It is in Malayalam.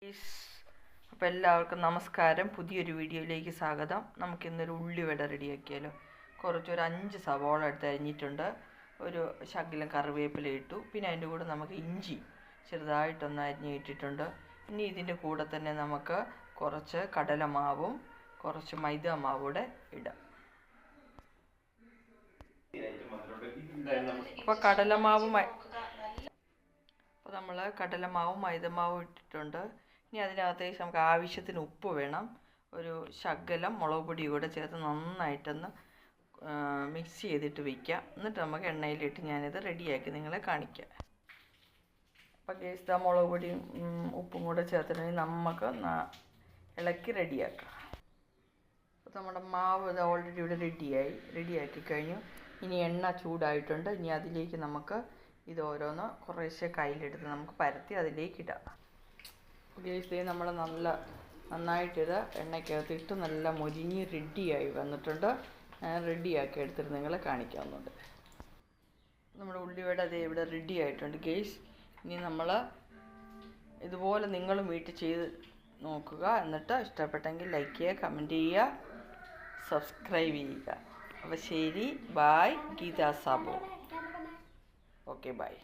ഗൈസ്, അപ്പോൾ എല്ലാവർക്കും നമസ്കാരം. പുതിയൊരു വീഡിയോയിലേക്ക് സ്വാഗതം. നമുക്കിന്നൊരു ഉള്ളിവട റെഡിയാക്കിയാലോ. ഒരു 5 സവാള എടുത്ത് അരിഞ്ഞിട്ടുണ്ട്, ഒരു ശകലം കറിവേപ്പില ഇട്ടു, പിന്നെ അതിൻ്റെ കൂടെ നമുക്ക് ഇഞ്ചി ചെറുതായിട്ടൊന്ന് അരിഞ്ഞിട്ടിട്ടുണ്ട്. ഇനി ഇതിൻ്റെ കൂടെ തന്നെ നമുക്ക് കുറച്ച് കടലമാവും കുറച്ച് മൈദ മാവും കൂടെ ഇടാം. അപ്പോൾ നമ്മൾ കടലമാവും മൈദമാവും ഇട്ടിട്ടുണ്ട്. ഇനി അതിനകത്തേക്ക് നമുക്ക് ആവശ്യത്തിന് ഉപ്പ് വേണം. ഒരു ശകലം മുളക് പൊടി കൂടെ ചേർത്ത് നന്നായിട്ടൊന്ന് മിക്സ് ചെയ്തിട്ട് വയ്ക്കാം. എന്നിട്ട് നമുക്ക് എണ്ണയിലിട്ട് ഞാനിത് റെഡിയാക്കി നിങ്ങളെ കാണിക്കാം. അപ്പോൾ ഗൈസ്, മുളക് പൊടിയും ഉപ്പും കൂടെ ചേർത്തിട്ടുണ്ടെങ്കിൽ നമുക്ക് ഇളക്കി റെഡിയാക്കാം. അപ്പോൾ നമ്മുടെ മാവ് ഇത് ഓൾറെഡി ഇവിടെ റെഡിയാക്കി കഴിഞ്ഞു. ഇനി എണ്ണ ചൂടായിട്ടുണ്ട്. ഇനി അതിലേക്ക് നമുക്ക് ഇത് ഓരോന്ന് കുറേശ്ശെ കയ്യിലെടുത്ത് നമുക്ക് പരത്തി അതിലേക്ക് ഇടാം. ഗൈസ്, നമ്മൾ നന്നായിട്ടിത് എണ്ണയ്ക്കകത്തിട്ട് നല്ല മൊരിഞ്ഞ് റെഡിയായി വന്നിട്ടുണ്ട്. ഞാൻ റെഡിയാക്കി എടുത്തിട്ട് നിങ്ങളെ കാണിക്കാവുന്നുണ്ട്. നമ്മുടെ ഉള്ളിവട അതേ ഇവിടെ റെഡി ആയിട്ടുണ്ട് ഗൈസ്. ഇനി നമ്മൾ ഇതുപോലെ നിങ്ങളും വീട്ടിൽ ചെയ്ത് നോക്കുക. എന്നിട്ട് ഇഷ്ടപ്പെട്ടെങ്കിൽ ലൈക്ക് ചെയ്യുക, കമൻറ്റ് ചെയ്യുക, സബ്സ്ക്രൈബ് ചെയ്യുക. അപ്പോൾ ശരി, bye. Geetha Sabu. Okay, bye.